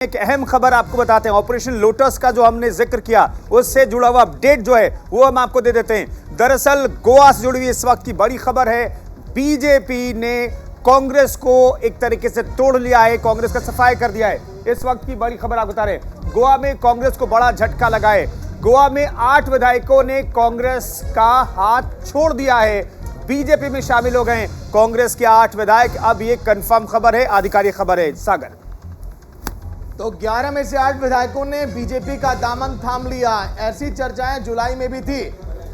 एक अहम खबर आपको बताते हैं। ऑपरेशन लोटस का जो हमने जिक्र किया उससे जुड़ा हुआ अपडेट जो है वो हम आपको दे देते हैं। दरअसल गोवा से जुड़ी हुई इस वक्त की बड़ी खबर है, बीजेपी ने कांग्रेस को एक तरीके से तोड़ लिया है, कांग्रेस का सफाई कर दिया है। इस वक्त की बड़ी खबर आपको बता रहे हैं, गोवा में कांग्रेस को बड़ा झटका लगा है। गोवा में 8 विधायकों ने कांग्रेस का हाथ छोड़ दिया है, बीजेपी में शामिल हो गए कांग्रेस के 8 विधायक। अब ये कंफर्म खबर है, आधिकारिक खबर है। सागर तो 11 में से 8 विधायकों ने बीजेपी का दामन थाम लिया। ऐसी चर्चाएं जुलाई में भी थी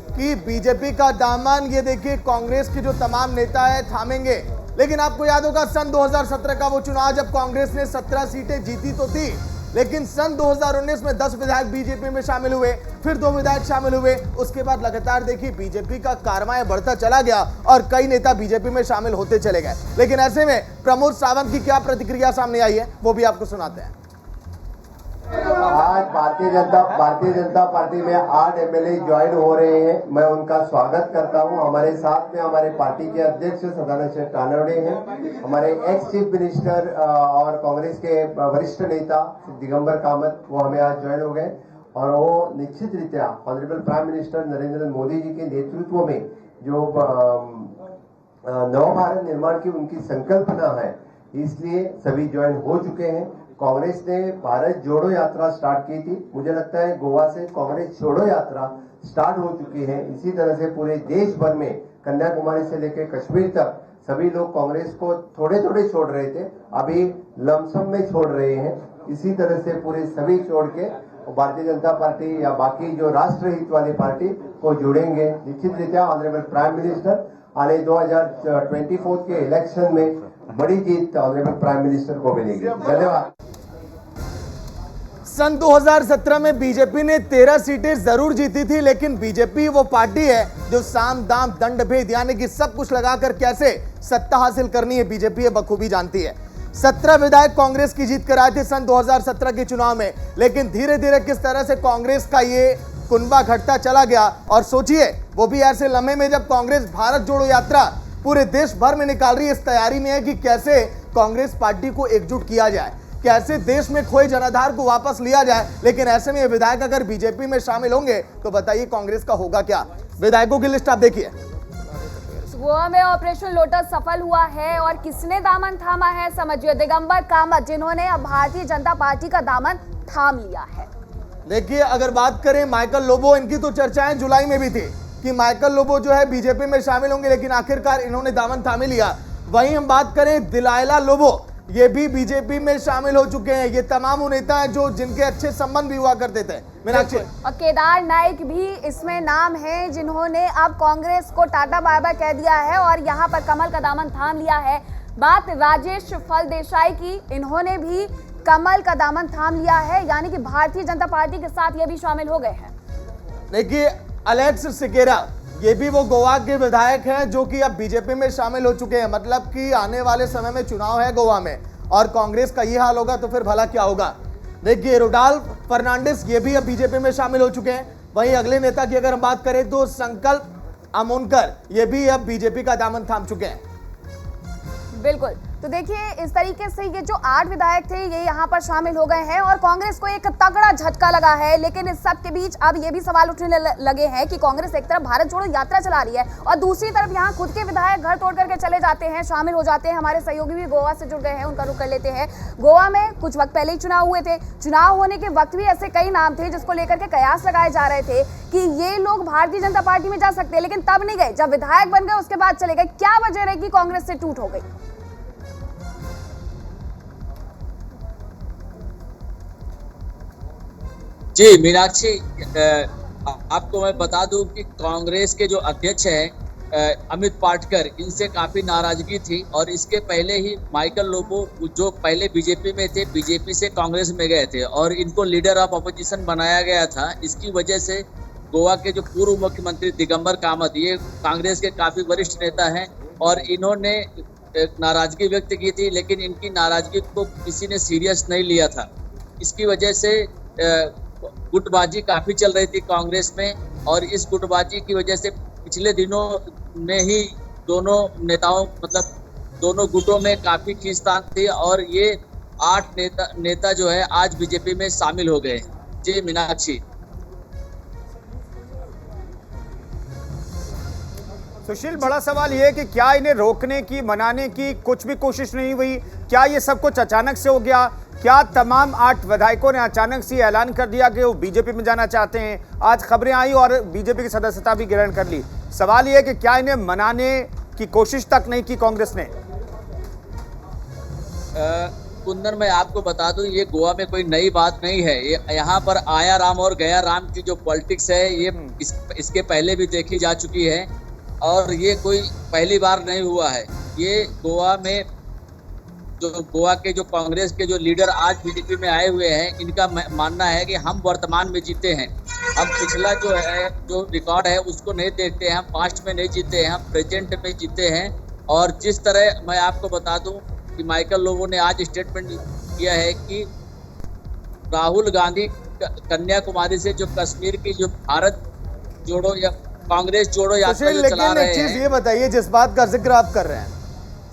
कि बीजेपी का दामन ये देखिए कांग्रेस के जो तमाम नेता है थामेंगे। लेकिन आपको याद होगा सन 2017 का वो चुनाव, जब कांग्रेस ने 17 सीटें जीती तो थी, लेकिन सन 2019 में 10 विधायक बीजेपी में शामिल हुए, फिर 2 विधायक शामिल हुए। उसके बाद लगातार देखिए बीजेपी का कारवां बढ़ता चला गया और कई नेता बीजेपी में शामिल होते चले गए। लेकिन ऐसे में प्रमोद सावंत की क्या प्रतिक्रिया सामने आई है वो भी आपको सुनाते हैं। आज भारतीय जनता पार्टी में 8 एमएलए ज्वाइन हो रहे हैं। मैं उनका स्वागत करता हूं। हमारे साथ में हमारे पार्टी के अध्यक्ष सदानंद तानवड़े हैं, हमारे एक्स चीफ मिनिस्टर और कांग्रेस के वरिष्ठ नेता दिगंबर कामत, वो हमें आज ज्वाइन हो गए। और वो निश्चित रीत्या honourable prime minister Narendra Modi ji के नेतृत्व में जो नव भारत निर्माण की उनकी संकल्पना है, इसलिए सभी ज्वाइन हो चुके हैं। कांग्रेस ने भारत जोड़ो यात्रा स्टार्ट की थी, मुझे लगता है गोवा से कांग्रेस छोड़ो यात्रा स्टार्ट हो चुकी है। इसी तरह से पूरे देश भर में कन्याकुमारी से लेकर कश्मीर तक सभी लोग कांग्रेस को थोड़े थोड़े छोड़ रहे थे, अभी लमसम में छोड़ रहे हैं। इसी तरह से पूरे सभी छोड़ के भारतीय जनता पार्टी या बाकी जो राष्ट्र हित वाली पार्टी को जुड़ेंगे। निश्चित रीत्या ऑनरेबल प्राइम मिनिस्टर आने 2024 के इलेक्शन में बड़ी जीत ऑनरेबल प्राइम मिनिस्टर को मिलेगी। धन्यवाद। सन 2017 में बीजेपी ने 13 सीटें जरूर जीती थी, लेकिन बीजेपी वो पार्टी है जो साम दाम दंड भेद यानी कि सब कुछ लगाकर कैसे सत्ता हासिल करनी है बीजेपी ये बखूबी जानती है। 17 विधायक कांग्रेस की जीत कर आए थे सन 2017 के चुनाव में, लेकिन धीरे धीरे किस तरह से कांग्रेस का ये कुनबा घटता चला गया। और सोचिए वो भी ऐसे लम्हे में जब कांग्रेस भारत जोड़ो यात्रा पूरे देश भर में निकाल रही है, इस तैयारी में है कि कैसे कांग्रेस पार्टी को एकजुट किया जाए, कैसे देश में खोए जनाधार को वापस लिया जाए। लेकिन ऐसे में ये विधायक अगर बीजेपी में शामिल होंगे तो बताइए कांग्रेस का होगा क्या। विधायकों की लिस्ट आप देखिए। गोवा में ऑपरेशन लोटस सफल हुआ है और किसने दामन थामा है समझिए, दिगंबर कामत, जिन्होंने अब भारतीय जनता पार्टी का दामन थाम लिया है। देखिए अगर बात करें माइकल लोबो, इनकी तो चर्चाएं जुलाई में भी थी कि माइकल लोबो जो है बीजेपी में शामिल होंगे, लेकिन आखिरकार इन्होंने दामन थामे लिया। वहीं हम बात करें दिलायला लोबो, ये भी बीजेपी में शामिल हो चुके हैं। ये तमाम वो नेता हैं जो जिनके अच्छे संबंध भी हुआ करते थे। मीनाक्षी और केदार नाइक भी इसमें नाम है, जिन्होंने अब कांग्रेस को टाटा बाय बाय कह दिया है और यहाँ पर कमल का दामन थाम लिया है। बात राजेश फल देसाई की, इन्होंने भी कमल का दामन थाम लिया है, यानी कि भारतीय जनता पार्टी के साथ ये भी शामिल हो गए हैं। देखिए अलेक्स सिकेरा, ये भी वो गोवा के विधायक हैं जो कि अब बीजेपी में शामिल हो चुके हैं। मतलब कि आने वाले समय में चुनाव है गोवा में और कांग्रेस का ये हाल होगा तो फिर भला क्या होगा। देखिए रोडाल्फ फर्नांडिस, ये भी अब बीजेपी में शामिल हो चुके हैं। वहीं अगले नेता की अगर हम बात करें तो संकल्प अमोनकर, ये भी अब बीजेपी का दामन थाम चुके हैं। बिल्कुल, तो देखिए इस तरीके से ये जो 8 विधायक थे ये यहाँ पर शामिल हो गए हैं और कांग्रेस को एक तगड़ा झटका लगा है। लेकिन इस सब के बीच अब ये भी सवाल उठने लगे हैं कि कांग्रेस एक तरफ भारत जोड़ो यात्रा चला रही है और दूसरी तरफ यहाँ खुद के विधायक घर तोड़ करके चले जाते हैं, शामिल हो जाते हैं। हमारे सहयोगी भी गोवा से जुड़ गए हैं, उनका रुख कर लेते हैं। गोवा में कुछ वक्त पहले ही चुनाव हुए थे, चुनाव होने के वक्त भी ऐसे कई नाम थे जिसको लेकर के कयास लगाए जा रहे थे कि ये लोग भारतीय जनता पार्टी में जा सकते हैं, लेकिन तब नहीं गए। जब विधायक बन गए उसके बाद चले गए। क्या वजह रही कि कांग्रेस से टूट हो गई? जी मीनाक्षी, आपको मैं बता दूं कि कांग्रेस के जो अध्यक्ष हैं अमित पाटकर, इनसे काफी नाराजगी थी और इसके पहले ही माइकल लोबो जो पहले बीजेपी में थे, बीजेपी से कांग्रेस में गए थे और इनको लीडर ऑफ अपोजिशन बनाया गया था। इसकी वजह से गोवा के जो पूर्व मुख्यमंत्री दिगंबर कामत, ये कांग्रेस के काफी वरिष्ठ नेता हैं और इन्होंने नाराजगी व्यक्त की थी, लेकिन इनकी नाराजगी को किसी ने सीरियस नहीं लिया था। इसकी वजह से गुटबाजी काफी चल रही थी कांग्रेस में और इस गुटबाजी की वजह से पिछले दिनों में ही दोनों नेताओं मतलब दोनों गुटों में काफी खींचतान थी और ये 8 नेता जो है आज बीजेपी में शामिल हो गए। जी मीनाक्षी। सुशील, बड़ा सवाल ये है कि क्या इन्हें रोकने की, मनाने की कुछ भी कोशिश नहीं हुई? क्या ये सब कुछ अचानक से हो गया? क्या तमाम 8 विधायकों ने अचानक से ऐलान कर दिया कि वो बीजेपी में जाना चाहते हैं? आज खबरें आई और बीजेपी की सदस्यता भी ग्रहण कर ली। सवाल ये है कि क्या इन्हें मनाने की कोशिश तक नहीं की कांग्रेस ने? कुंदन, मैं आपको बता दूं, ये गोवा में कोई नई बात नहीं है। ये यहाँ पर आया राम और गया राम की जो पॉलिटिक्स है, ये इसके पहले भी देखी जा चुकी है और ये कोई पहली बार नहीं हुआ है। ये गोवा में गोवा के जो कांग्रेस के जो लीडर आज बीजेपी में आए हुए हैं, इनका मानना है कि हम वर्तमान में जीते हैं। हम पिछला जो रिकॉर्ड है उसको नहीं देखते हैं, हम पास्ट में नहीं जीते हैं, हम प्रेजेंट में जीते हैं। और जिस तरह मैं आपको बता दूं कि माइकल लोबो ने आज स्टेटमेंट किया है कि राहुल गांधी कन्याकुमारी से जो कश्मीर की जो भारत जोड़ो या कांग्रेस जोड़ो यात्रा जो चला रहे हैं। एक चीज ये बताइए, जिस बात का जिक्र आप कर रहे हैं,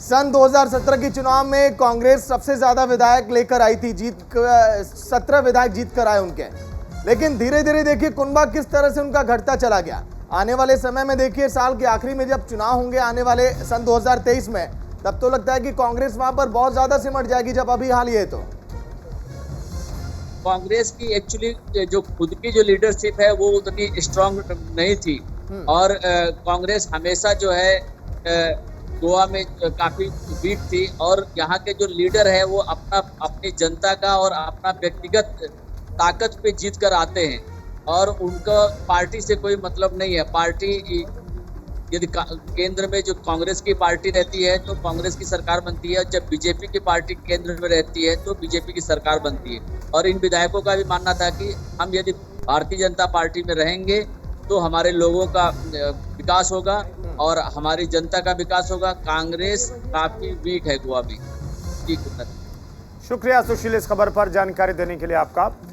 सन 2017 के चुनाव में कांग्रेस सबसे ज्यादा विधायक लेकर आई थी, 17 विधायक जीत कर आए उनके। लेकिन धीरे धीरे देखिए कुनबा किस तरह से उनका घटता चला गया। आने वाले समय में देखिए, साल के आखिरी में जब चुनाव होंगे आने वाले सन 2023 में, तब तो लगता है कि कांग्रेस वहां पर बहुत ज्यादा सिमट जाएगी, जब अभी हाल ये तो कांग्रेस की एक्चुअली जो खुद की जो लीडरशिप है वो उतनी स्ट्रांग नहीं थी। और कांग्रेस हमेशा जो है गोवा में काफी वीक थी और यहाँ के जो लीडर है वो अपनी जनता का और अपना व्यक्तिगत ताकत पे जीत कर आते हैं और उनका पार्टी से कोई मतलब नहीं है। पार्टी यदि केंद्र में जो कांग्रेस की पार्टी रहती है तो कांग्रेस की सरकार बनती है, जब बीजेपी की पार्टी केंद्र में रहती है तो बीजेपी की सरकार बनती है। और इन विधायकों का भी मानना था कि हम यदि भारतीय जनता पार्टी में रहेंगे तो हमारे लोगों का विकास होगा और हमारी जनता का विकास होगा। कांग्रेस काफी वीक है गोवा में। शुक्रिया सुशील, इस खबर पर जानकारी देने के लिए आपका।